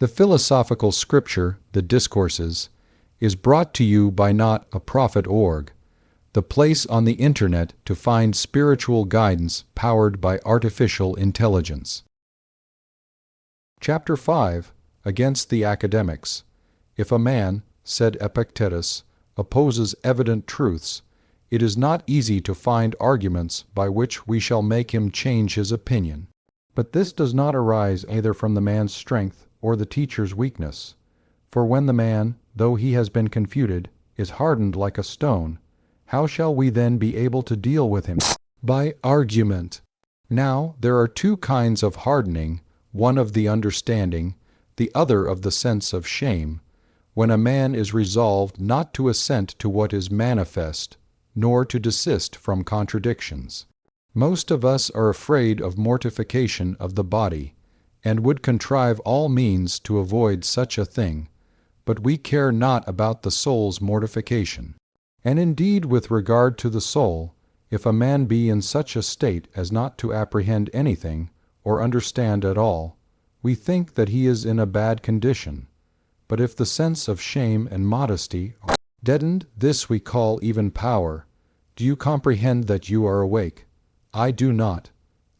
The philosophical scripture, the Discourses, is brought to you by not a prophet org, the place on the internet to find spiritual guidance powered by artificial intelligence. Chapter 5. Against the Academics. If a man, said Epictetus, opposes evident truths, it is not easy to find arguments by which we shall make him change his opinion. But this does not arise either from the man's strength or the teacher's weakness. For when the man, though he has been confuted, is hardened like a stone, how shall we then be able to deal with him? By argument. Now there are two kinds of hardening, one of the understanding, the other of the sense of shame, when a man is resolved not to assent to what is manifest, nor to desist from contradictions. Most of us are afraid of mortification of the body, and would contrive all means to avoid such a thing, but we care not about the soul's mortification. And indeed with regard to the soul, if a man be in such a state as not to apprehend anything, or understand at all, we think that he is in a bad condition. But if the sense of shame and modesty are deadened, this we call even power. Do you comprehend that you are awake? I do not.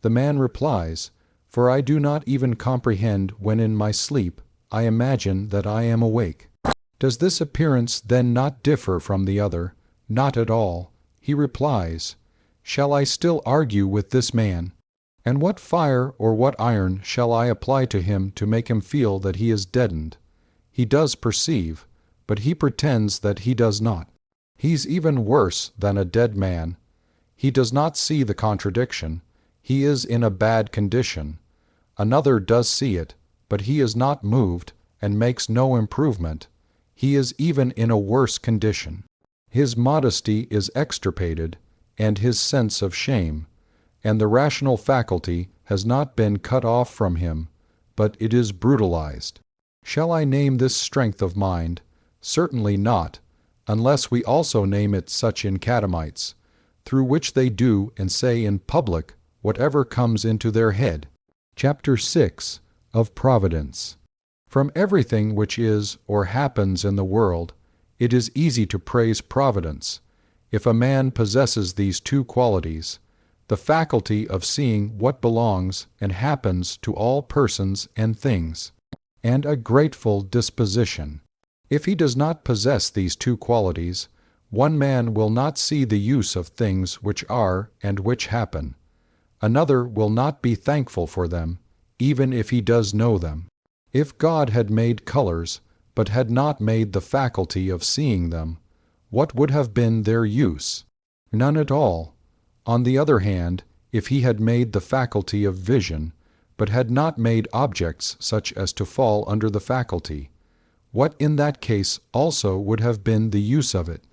The man replies, for I do not even comprehend when in my sleep I imagine that I am awake. Does this appearance then not differ from the other? Not at all. He replies, shall I still argue with this man? And what fire or what iron shall I apply to him to make him feel that he is deadened? He does perceive, but he pretends that he does not. He's even worse than a dead man. He does not see the contradiction. He is in a bad condition. Another does see it, but he is not moved and makes no improvement. He is even in a worse condition. His modesty is extirpated, and his sense of shame, and the rational faculty has not been cut off from him, but it is brutalized. Shall I name this strength of mind? Certainly not, unless we also name it such in catamites, through which they do and say in public whatever comes into their head. Chapter 6. Of Providence. From everything which is or happens in the world, it is easy to praise Providence, if a man possesses these two qualities, the faculty of seeing what belongs and happens to all persons and things, and a grateful disposition. If he does not possess these two qualities, one man will not see the use of things which are and which happen. Another will not be thankful for them, even if he does know them. If God had made colors, but had not made the faculty of seeing them, what would have been their use? None at all. On the other hand, if he had made the faculty of vision, but had not made objects such as to fall under the faculty, what in that case also would have been the use of it?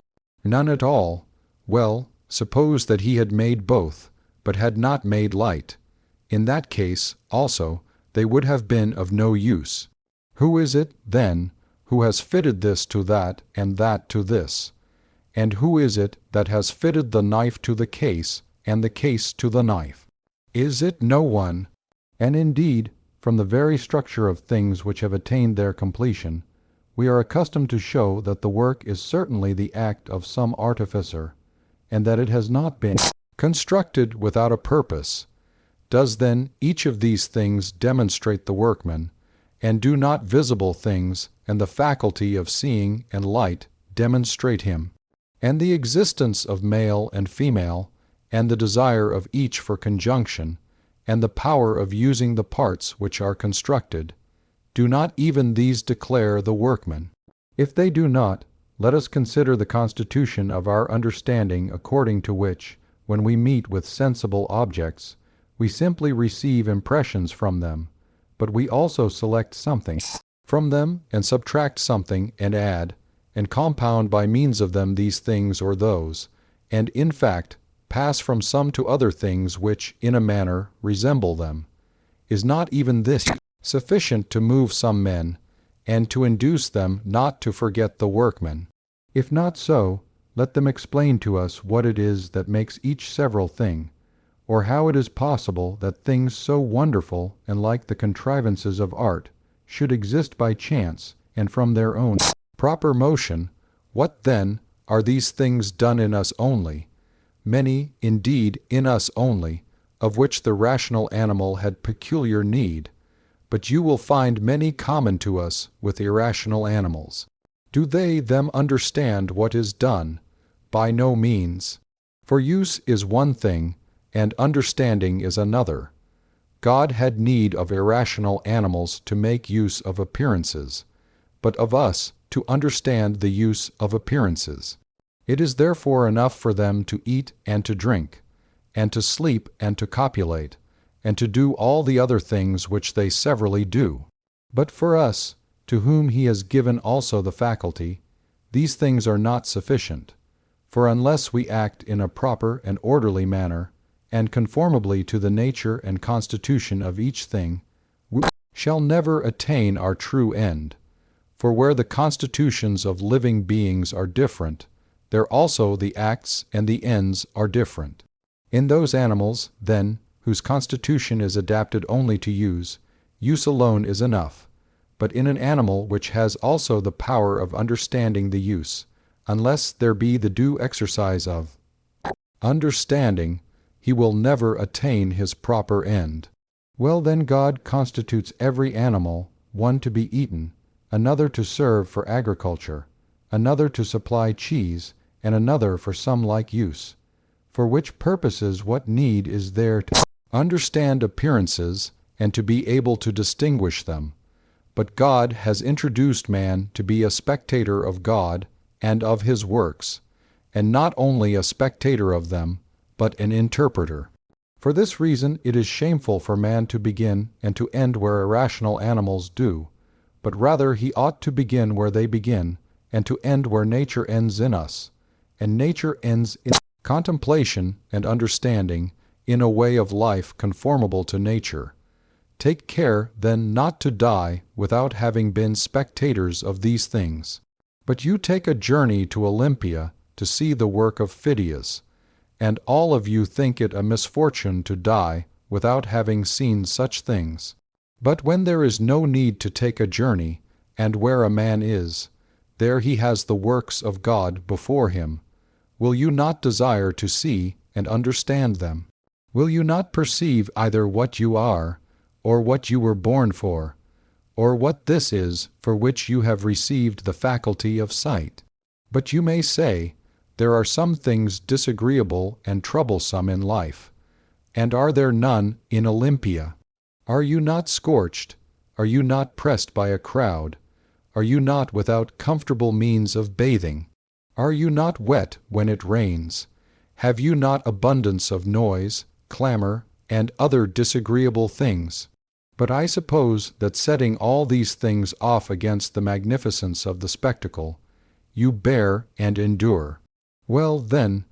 None at all. Well, suppose that he had made both, but had not made light. In that case, also, they would have been of no use. Who is it, then, who has fitted this to that and that to this? And who is it that has fitted the knife to the case and the case to the knife? Is it no one? And indeed, from the very structure of things which have attained their completion, we are accustomed to show that the work is certainly the act of some artificer, and that it has not been constructed without a purpose. Does then each of these things demonstrate the workman, and do not visible things and the faculty of seeing and light demonstrate him? And the existence of male and female, and the desire of each for conjunction, and the power of using the parts which are constructed, do not even these declare the workman? If they do not, let us consider the constitution of our understanding, according to which, when we meet with sensible objects, we simply receive impressions from them, but we also select something from them, and subtract something, and add, and compound by means of them these things or those, and in fact pass from some to other things which, in a manner, resemble them. Is not even this sufficient to move some men, and to induce them not to forget the workman? If not so, let them explain to us what it is that makes each several thing, or how it is possible that things so wonderful and like the contrivances of art should exist by chance and from their own proper motion, what then are these things done in us only, many, indeed, in us only, of which the rational animal had peculiar need, but you will find many common to us with irrational animals. Do they them understand what is done? By no means. For use is one thing, and understanding is another. God had need of irrational animals to make use of appearances, but of us to understand the use of appearances. It is therefore enough for them to eat and to drink, and to sleep and to copulate, and to do all the other things which they severally do. But for us, to whom he has given also the faculty, these things are not sufficient. For unless we act in a proper and orderly manner, and conformably to the nature and constitution of each thing, we shall never attain our true end. For where the constitutions of living beings are different, there also the acts and the ends are different. In those animals, then, whose constitution is adapted only to use alone is enough. But in an animal which has also the power of understanding the use, unless there be the due exercise of understanding, he will never attain his proper end. Well then, God constitutes every animal, one to be eaten, another to serve for agriculture, another to supply cheese, and another for some like use. For which purposes what need is there to understand appearances, and to be able to distinguish them? But God has introduced man to be a spectator of God and of his works, and not only a spectator of them, but an interpreter. For this reason it is shameful for man to begin and to end where irrational animals do, but rather he ought to begin where they begin, and to end where nature ends in us, and nature ends in contemplation and understanding, in a way of life conformable to nature. Take care, then, not to die without having been spectators of these things. But you take a journey to Olympia to see the work of Phidias, and all of you think it a misfortune to die without having seen such things. But when there is no need to take a journey, and where a man is, there he has the works of God before him, will you not desire to see and understand them? Will you not perceive either what you are, or what you were born for, or what this is for which you have received the faculty of sight? But you may say, there are some things disagreeable and troublesome in life, and are there none in Olympia? Are you not scorched? Are you not pressed by a crowd? Are you not without comfortable means of bathing? Are you not wet when it rains? Have you not abundance of noise, clamor, and other disagreeable things? But I suppose that setting all these things off against the magnificence of the spectacle, you bear and endure. Well, then,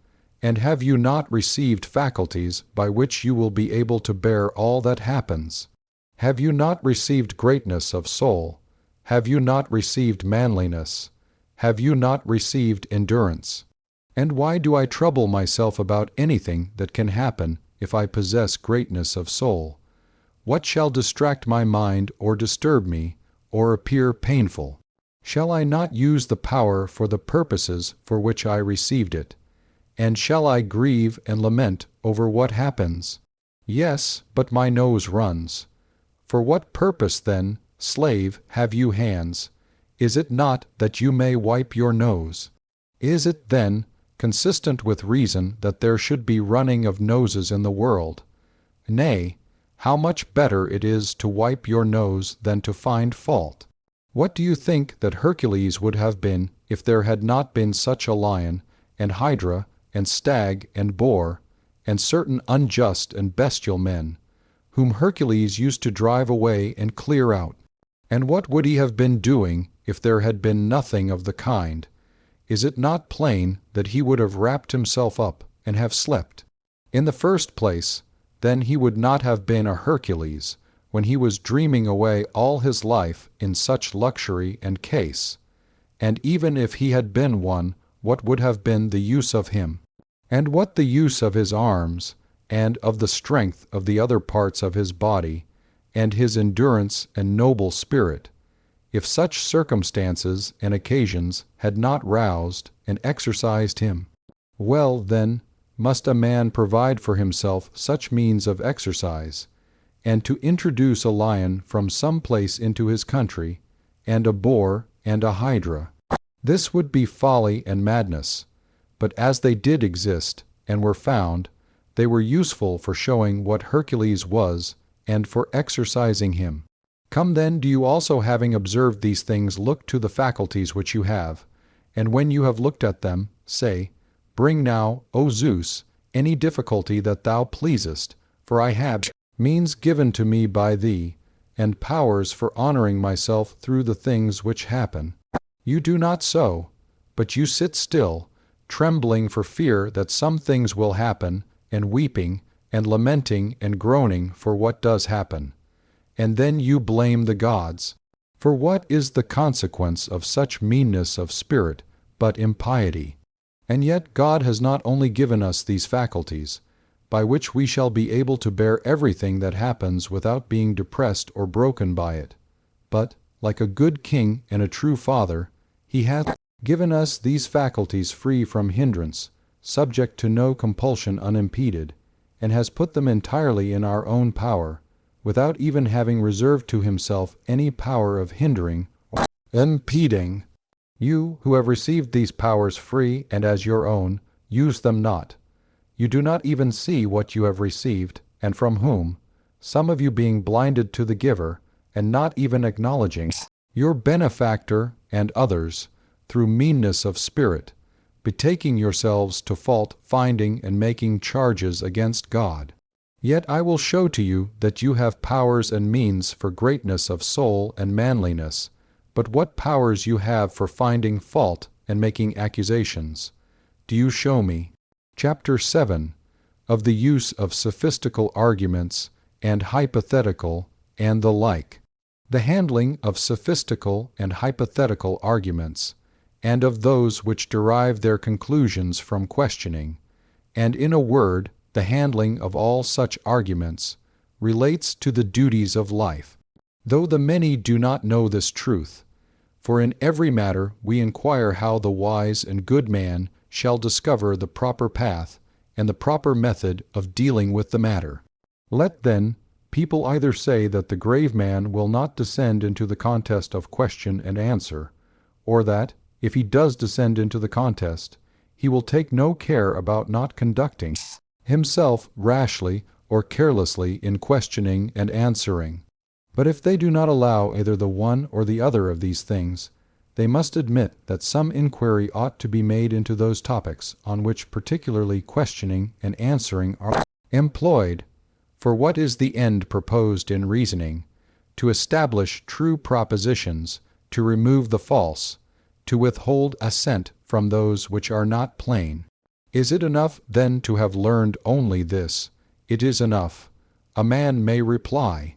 and have you not received faculties by which you will be able to bear all that happens? Have you not received greatness of soul? Have you not received manliness? Have you not received endurance? And why do I trouble myself about anything that can happen if I possess greatness of soul? What shall distract my mind or disturb me, or appear painful? Shall I not use the power for the purposes for which I received it? And shall I grieve and lament over what happens? Yes, but my nose runs. For what purpose, then, slave, have you hands? Is it not that you may wipe your nose? Is it, then, consistent with reason that there should be running of noses in the world? Nay, how much better it is to wipe your nose than to find fault. What do you think that Hercules would have been if there had not been such a lion, and hydra, and stag, and boar, and certain unjust and bestial men, whom Hercules used to drive away and clear out? And what would he have been doing if there had been nothing of the kind? Is it not plain that he would have wrapped himself up and have slept? In the first place, then he would not have been a Hercules, when he was dreaming away all his life in such luxury and case. And even if he had been one, what would have been the use of him? And what the use of his arms, and of the strength of the other parts of his body, and his endurance and noble spirit, if such circumstances and occasions had not roused and exercised him. Well, then, must a man provide for himself such means of exercise, and to introduce a lion from some place into his country, and a boar and a hydra. This would be folly and madness, but as they did exist, and were found, they were useful for showing what Hercules was, and for exercising him. Come then, do you also, having observed these things, look to the faculties which you have, and when you have looked at them, say, Bring now, O Zeus, any difficulty that thou pleasest, for I have means given to me by thee, and powers for honoring myself through the things which happen. You do not so, but you sit still, trembling for fear that some things will happen, and weeping, and lamenting, and groaning for what does happen. And then you blame the gods. For what is the consequence of such meanness of spirit but impiety? And yet God has not only given us these faculties, by which we shall be able to bear everything that happens without being depressed or broken by it, but, like a good king and a true father, he hath given us these faculties free from hindrance, subject to no compulsion unimpeded, and has put them entirely in our own power, without even having reserved to himself any power of hindering or impeding. You, who have received these powers free and as your own, use them not. You do not even see what you have received, and from whom, some of you being blinded to the giver, and not even acknowledging your benefactor, and others, through meanness of spirit, betaking yourselves to fault, finding and making charges against God. Yet I will show to you that you have powers and means for greatness of soul and manliness, but what powers you have for finding fault and making accusations, do you show me. Chapter 7. Of the use of sophistical arguments and hypothetical and the like. The handling of sophistical and hypothetical arguments, and of those which derive their conclusions from questioning, and in a word, the handling of all such arguments, relates to the duties of life. Though the many do not know this truth, for in every matter we inquire how the wise and good man shall discover the proper path and the proper method of dealing with the matter. Let, then, people either say that the grave man will not descend into the contest of question and answer, or that, if he does descend into the contest, he will take no care about not conducting himself rashly or carelessly in questioning and answering. But if they do not allow either the one or the other of these things, they must admit that some inquiry ought to be made into those topics on which particularly questioning and answering are employed. For what is the end proposed in reasoning? To establish true propositions, to remove the false, to withhold assent from those which are not plain. Is it enough, then, to have learned only this? It is enough. A man may reply.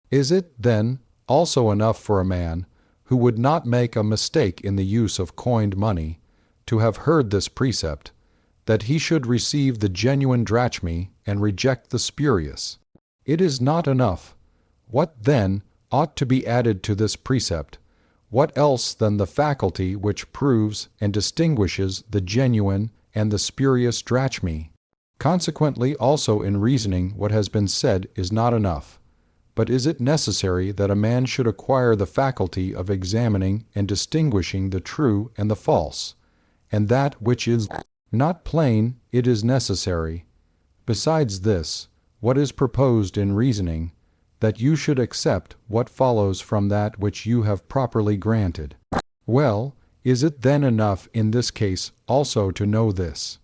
Is it, then, also enough for a man, who would not make a mistake in the use of coined money, to have heard this precept, that he should receive the genuine drachmae and reject the spurious? It is not enough. What, then, ought to be added to this precept? What else than the faculty which proves and distinguishes the genuine and the spurious drachmae? Consequently, also in reasoning what has been said is not enough. But is it necessary that a man should acquire the faculty of examining and distinguishing the true and the false, and that which is not plain? It is necessary. Besides this, what is proposed in reasoning, that you should accept what follows from that which you have properly granted. Well, is it then enough in this case also to know this?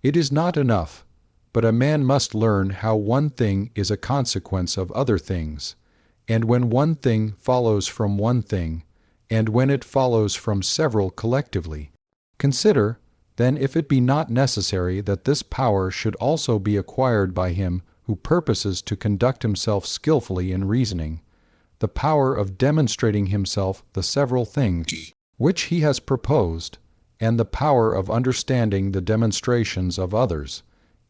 It is not enough. But a man must learn how one thing is a consequence of other things, and when one thing follows from one thing, and when it follows from several collectively. Consider, then, if it be not necessary that this power should also be acquired by him who purposes to conduct himself skillfully in reasoning, the power of demonstrating himself the several things which he has proposed, and the power of understanding the demonstrations of others,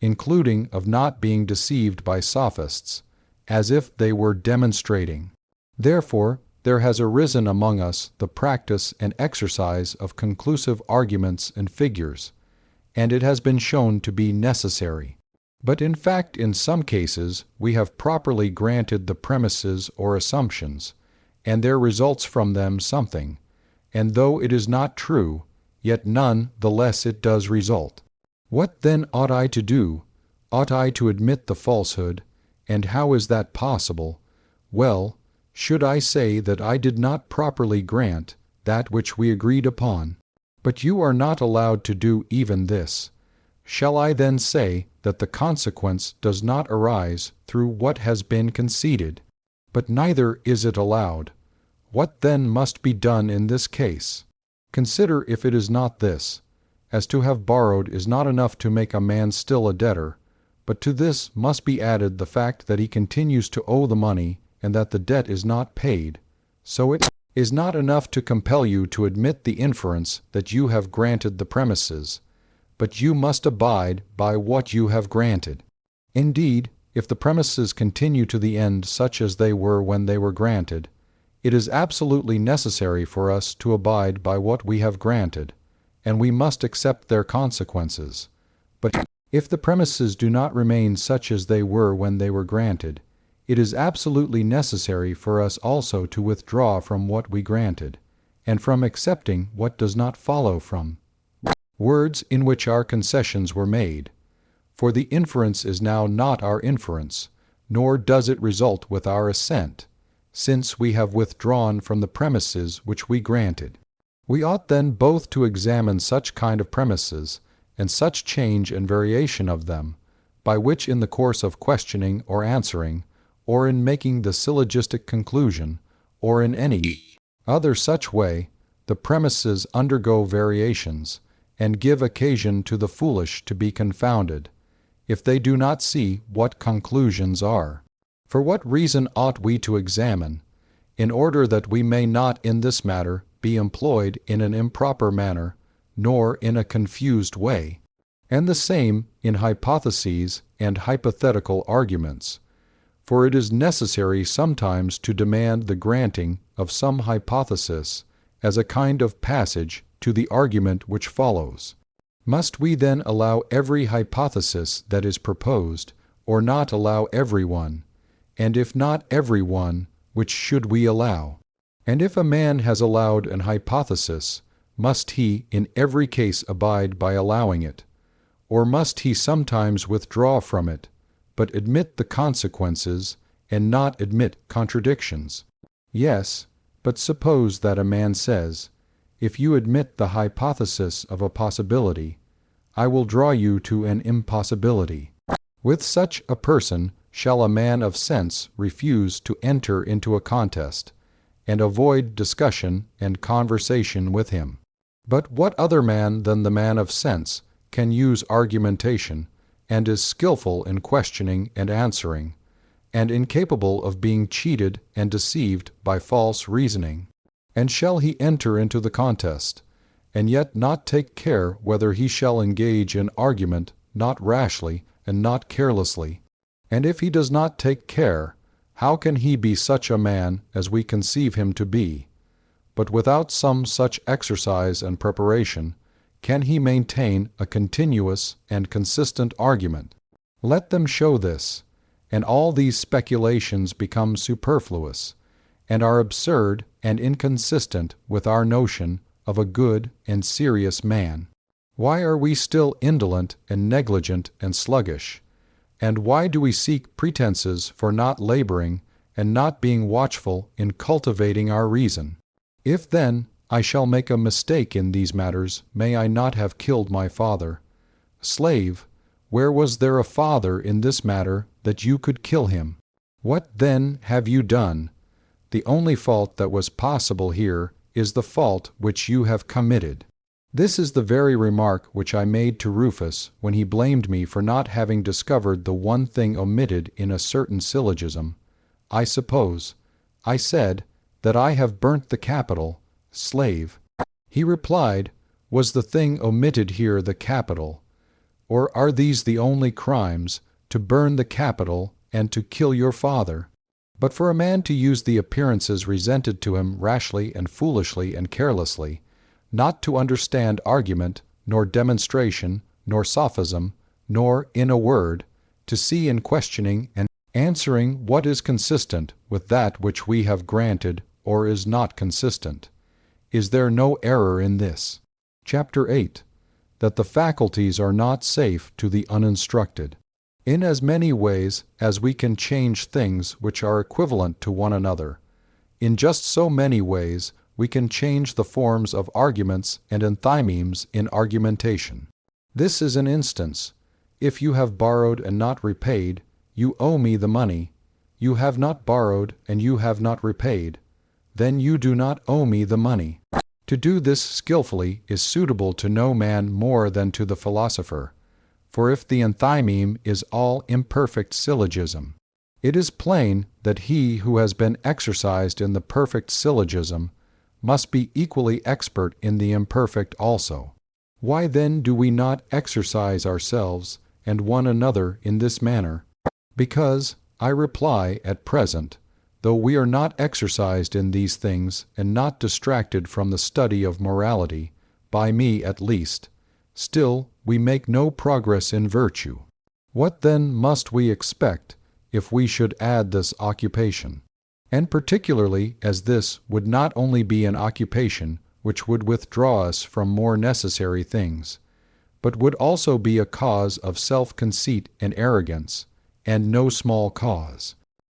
including of not being deceived by sophists, as if they were demonstrating. Therefore, there has arisen among us the practice and exercise of conclusive arguments and figures, and it has been shown to be necessary. But in fact, in some cases, we have properly granted the premises or assumptions, and there results from them something, and though it is not true, yet none the less it does result. What then ought I to do? Ought I to admit the falsehood? And how is that possible? Well, should I say that I did not properly grant that which we agreed upon? But you are not allowed to do even this. Shall I then say that the consequence does not arise through what has been conceded? But neither is it allowed. What then must be done in this case? Consider if it is not this: as to have borrowed is not enough to make a man still a debtor, but to this must be added the fact that he continues to owe the money and that the debt is not paid. So it is not enough to compel you to admit the inference that you have granted the premises, but you must abide by what you have granted. Indeed, if the premises continue to the end such as they were when they were granted, it is absolutely necessary for us to abide by what we have granted, and we must accept their consequences. But if the premises do not remain such as they were when they were granted, it is absolutely necessary for us also to withdraw from what we granted, and from accepting what does not follow from words in which our concessions were made. For the inference is now not our inference, nor does it result with our assent, since we have withdrawn from the premises which we granted. We ought then both to examine such kind of premises, and such change and variation of them, by which in the course of questioning or answering, or in making the syllogistic conclusion, or in any other such way, the premises undergo variations, and give occasion to the foolish to be confounded, if they do not see what conclusions are. For what reason ought we to examine? In order that we may not in this matter be employed in an improper manner, nor in a confused way, and the same in hypotheses and hypothetical arguments. For it is necessary sometimes to demand the granting of some hypothesis as a kind of passage to the argument which follows. Must we then allow every hypothesis that is proposed, or not allow every one? And if not every one, which should we allow? And if a man has allowed an hypothesis, must he in every case abide by allowing it? Or must he sometimes withdraw from it, but admit the consequences, and not admit contradictions? Yes, but suppose that a man says, if you admit the hypothesis of a possibility, I will draw you to an impossibility. With such a person shall a man of sense refuse to enter into a contest, and avoid discussion and conversation with him. But what other man than the man of sense can use argumentation, and is skillful in questioning and answering, and incapable of being cheated and deceived by false reasoning? And shall he enter into the contest, and yet not take care whether he shall engage in argument not rashly and not carelessly? And if he does not take care, how can he be such a man as we conceive him to be? But without some such exercise and preparation, can he maintain a continuous and consistent argument? Let them show this, and all these speculations become superfluous, and are absurd and inconsistent with our notion of a good and serious man. Why are we still indolent and negligent and sluggish? And why do we seek pretenses for not laboring and not being watchful in cultivating our reason? If then I shall make a mistake in these matters, may I not have killed my father? Slave, where was there a father in this matter that you could kill him? What then have you done? The only fault that was possible here is the fault which you have committed. This is the very remark which I made to Rufus when he blamed me for not having discovered the one thing omitted in a certain syllogism. I suppose, I said, that I have burnt the capital, slave. He replied, was the thing omitted here the capital? Or are these the only crimes, to burn the capital and to kill your father. But for a man to use the appearances presented to him rashly and foolishly and carelessly, not to understand argument, nor demonstration, nor sophism, nor, in a word, to see in questioning and answering what is consistent with that which we have granted or is not consistent. Is there no error in this? Chapter 8. That the faculties are not safe to the uninstructed. In as many ways as we can change things which are equivalent to one another, in just so many ways we can change the forms of arguments and enthymemes in argumentation. This is an instance. If you have borrowed and not repaid, you owe me the money. You have not borrowed and you have not repaid, then you do not owe me the money. To do this skillfully is suitable to no man more than to the philosopher. For if the enthymeme is all imperfect syllogism, it is plain that he who has been exercised in the perfect syllogism must be equally expert in the imperfect also. Why then do we not exercise ourselves and one another in this manner? Because, I reply, at present, though we are not exercised in these things and not distracted from the study of morality, by me at least, still we make no progress in virtue. What then must we expect if we should add this occupation? And particularly as this would not only be an occupation which would withdraw us from more necessary things, but would also be a cause of self-conceit and arrogance, and no small cause.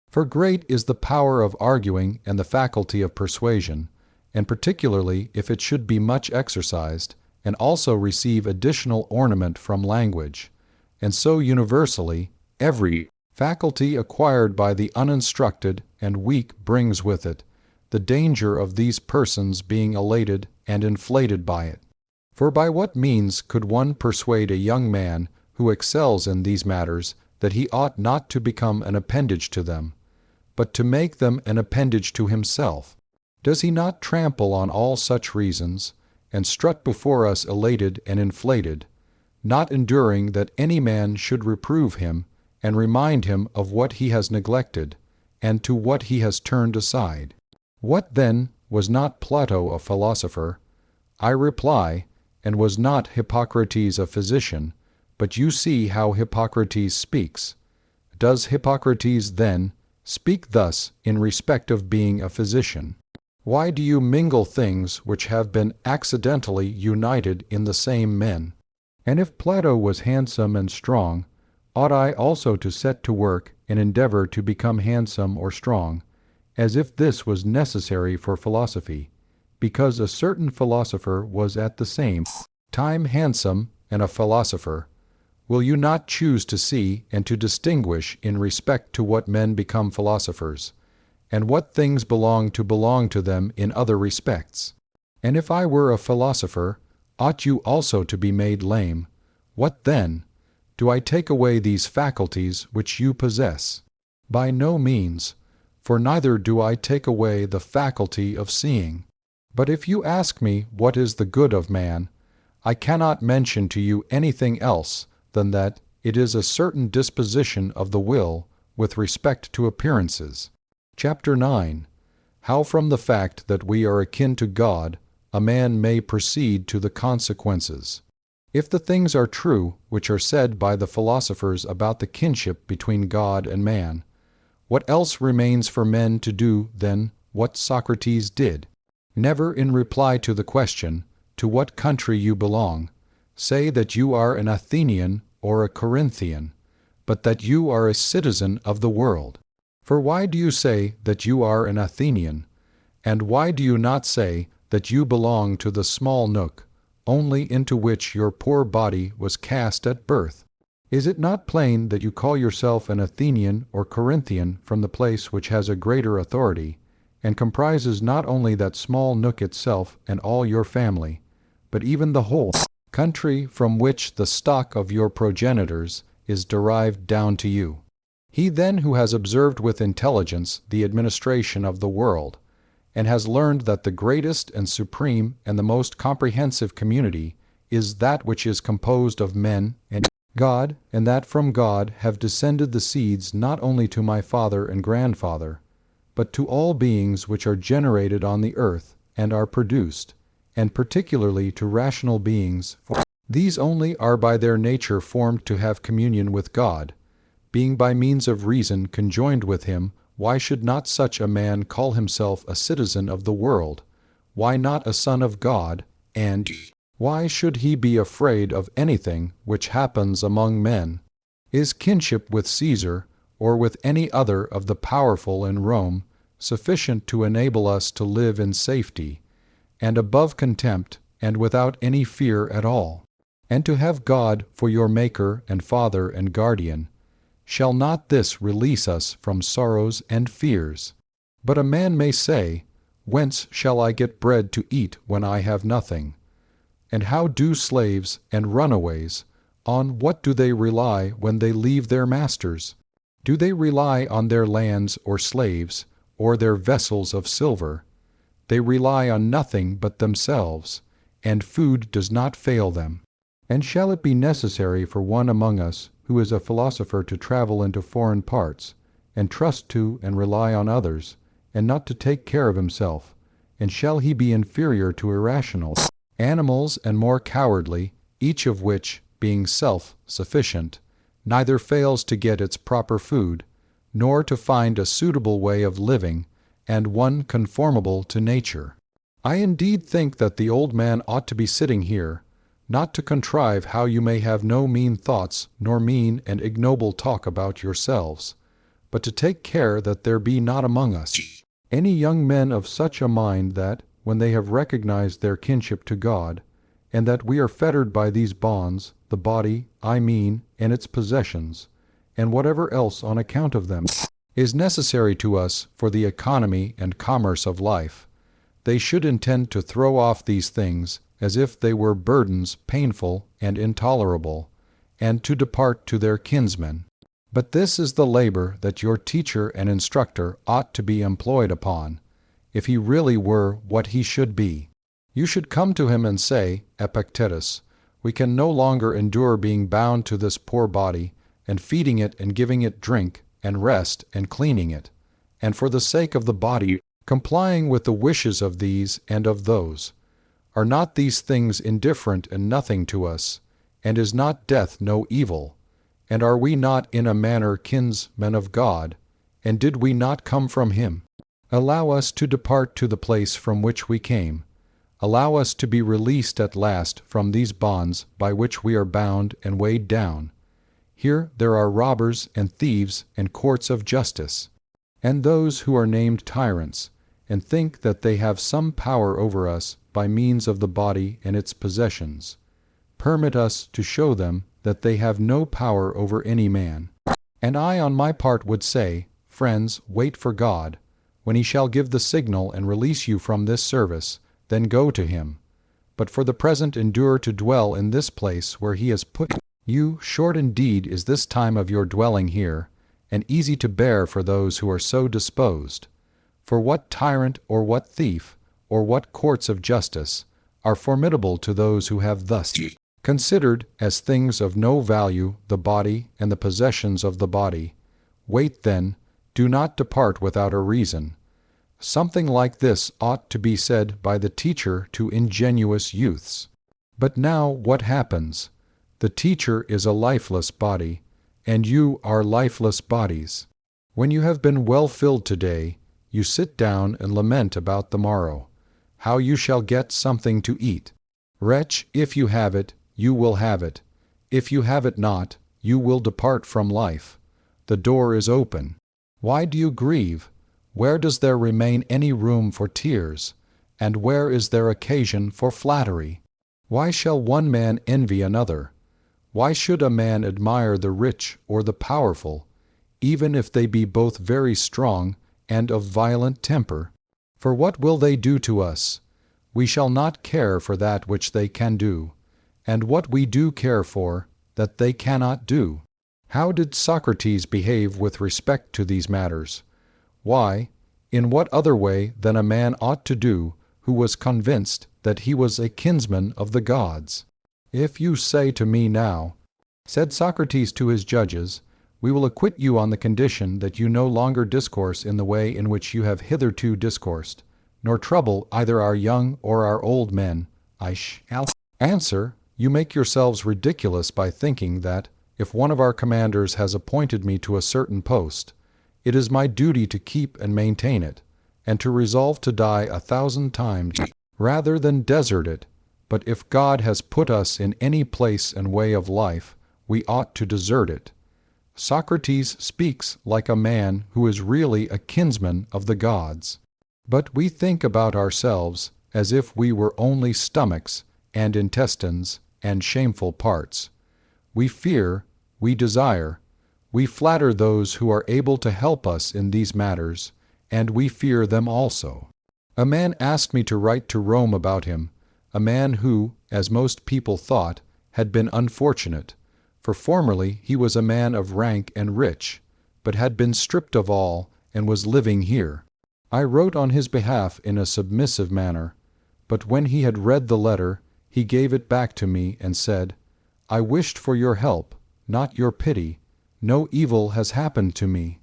For great is the power of arguing and the faculty of persuasion, and particularly if it should be much exercised, and also receive additional ornament from language, and so universally every faculty acquired by the uninstructed and weak brings with it the danger of these persons being elated and inflated by it. For by what means could one persuade a young man who excels in these matters that he ought not to become an appendage to them, but to make them an appendage to himself? Does he not trample on all such reasons, and strut before us elated and inflated, not enduring that any man should reprove him and remind him of what he has neglected, and to what he has turned aside? What then, was not Plato a philosopher? I reply, and was not Hippocrates a physician? But you see how Hippocrates speaks. Does Hippocrates, then, speak thus in respect of being a physician? Why do you mingle things which have been accidentally united in the same men? And if Plato was handsome and strong, ought I also to set to work and endeavor to become handsome or strong, as if this was necessary for philosophy, because a certain philosopher was at the same time handsome and a philosopher? Will you not choose to see and to distinguish in respect to what men become philosophers, and what things belong to them in other respects? And if I were a philosopher, ought you also to be made lame? What then? Do I take away these faculties which you possess? By no means, for neither do I take away the faculty of seeing. But if you ask me what is the good of man, I cannot mention to you anything else than that it is a certain disposition of the will with respect to appearances. Chapter 9. How from the fact that we are akin to God, a man may proceed to the consequences. If the things are true which are said by the philosophers about the kinship between God and man, what else remains for men to do than what Socrates did? Never in reply to the question, to what country you belong, say that you are an Athenian or a Corinthian, but that you are a citizen of the world. For why do you say that you are an Athenian? And why do you not say that you belong to the small nook, only into which your poor body was cast at birth? Is it not plain that you call yourself an Athenian or Corinthian from the place which has a greater authority, and comprises not only that small nook itself and all your family, but even the whole country from which the stock of your progenitors is derived down to you? He then who has observed with intelligence the administration of the world, and has learned that the greatest and supreme and the most comprehensive community is that which is composed of men and God, and that from God have descended the seeds not only to my father and grandfather, but to all beings which are generated on the earth and are produced, and particularly to rational beings, for these only are by their nature formed to have communion with God. Being by means of reason conjoined with him, why should not such a man call himself a citizen of the world? Why not a son of God? And why should he be afraid of anything which happens among men? Is kinship with Caesar, or with any other of the powerful in Rome, sufficient to enable us to live in safety, and above contempt, and without any fear at all? And to have God for your Maker and Father and Guardian, shall not this release us from sorrows and fears? But a man may say, whence shall I get bread to eat when I have nothing? And how do slaves and runaways, on what do they rely when they leave their masters? Do they rely on their lands or slaves, or their vessels of silver? They rely on nothing but themselves, and food does not fail them. And shall it be necessary for one among us who is a philosopher to travel into foreign parts, and trust to and rely on others, and not to take care of himself? And shall he be inferior to irrational animals and more cowardly, each of which, being self-sufficient, neither fails to get its proper food, nor to find a suitable way of living, and one conformable to nature? I indeed think that the old man ought to be sitting here, not to contrive how you may have no mean thoughts nor mean and ignoble talk about yourselves, but to take care that there be not among us any young men of such a mind that, when they have recognized their kinship to God, and that we are fettered by these bonds, the body, I mean, and its possessions, and whatever else on account of them is necessary to us for the economy and commerce of life, they should intend to throw off these things as if they were burdens painful and intolerable, and to depart to their kinsmen. But this is the labor that your teacher and instructor ought to be employed upon, if he really were what he should be. You should come to him and say, Epictetus, we can no longer endure being bound to this poor body, and feeding it and giving it drink, and rest and cleaning it, and for the sake of the body, complying with the wishes of these and of those. Are not these things indifferent and nothing to us? And is not death no evil? And are we not in a manner kinsmen of God? And did we not come from him? Allow us to depart to the place from which we came. Allow us to be released at last from these bonds by which we are bound and weighed down. Here there are robbers and thieves and courts of justice, and those who are named tyrants, and think that they have some power over us by means of the body and its possessions. Permit us to show them that they have no power over any man. And I on my part would say, friends, wait for God. When he shall give the signal and release you from this service, then go to him. But for the present endure to dwell in this place where he has put you. Short indeed is this time of your dwelling here, and easy to bear for those who are so disposed. For what tyrant or what thief, or what courts of justice, are formidable to those who have thus considered as things of no value the body and the possessions of the body? Wait then, do not depart without a reason. Something like this ought to be said by the teacher to ingenuous youths. But now what happens? The teacher is a lifeless body, and you are lifeless bodies. When you have been well filled today, you sit down and lament about the morrow, how you shall get something to eat. Wretch, if you have it, you will have it. If you have it not, you will depart from life. The door is open. Why do you grieve? Where does there remain any room for tears? And where is there occasion for flattery? Why shall one man envy another? Why should a man admire the rich or the powerful, even if they be both very strong and of violent temper? For what will they do to us? We shall not care for that which they can do, and what we do care for, that they cannot do. How did Socrates behave with respect to these matters? Why, in what other way than a man ought to do who was convinced that he was a kinsman of the gods? If you say to me now, Said Socrates to his judges, "We will acquit you on the condition that you no longer discourse in the way in which you have hitherto discoursed, nor trouble either our young or our old men. I shall answer, you make yourselves ridiculous by thinking that, if one of our commanders has appointed me to a certain post, it is my duty to keep and maintain it, and to resolve to die 1,000 times rather than desert it. But if God has put us in any place and way of life, we ought to desert it." Socrates speaks like a man who is really a kinsman of the gods. But we think about ourselves as if we were only stomachs and intestines and shameful parts. We fear, we desire, we flatter those who are able to help us in these matters, and we fear them also. A man asked me to write to Rome about him, a man who, as most people thought, had been unfortunate, for formerly he was a man of rank and rich, but had been stripped of all and was living here. I wrote on his behalf in a submissive manner, but when he had read the letter, he gave it back to me and said, "I wished for your help, not your pity. No evil has happened to me."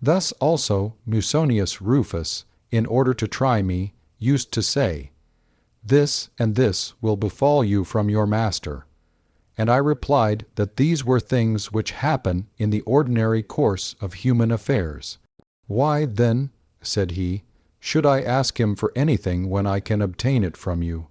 Thus also Musonius Rufus, in order to try me, used to say, "This and this will befall you from your master." And I replied that these were things which happen in the ordinary course of human affairs. "Why, then," said he, "should I ask him for anything when I can obtain it from you?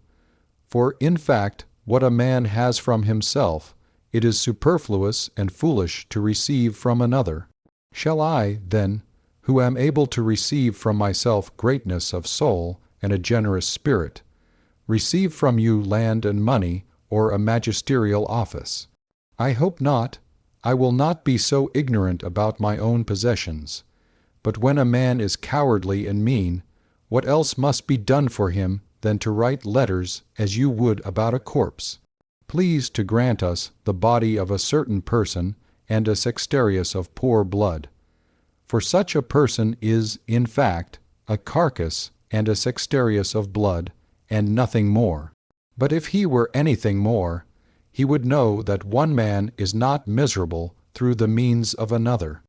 For, in fact, what a man has from himself, it is superfluous and foolish to receive from another. Shall I, then, who am able to receive from myself greatness of soul and a generous spirit, receive from you land and money, or a magisterial office? I hope not. I will not be so ignorant about my own possessions. But when a man is cowardly and mean, what else must be done for him than to write letters as you would about a corpse? Please to grant us the body of a certain person and a sextarius of poor blood. For such a person is, in fact, a carcass and a sextarius of blood, and nothing more. But if he were anything more, he would know that one man is not miserable through the means of another.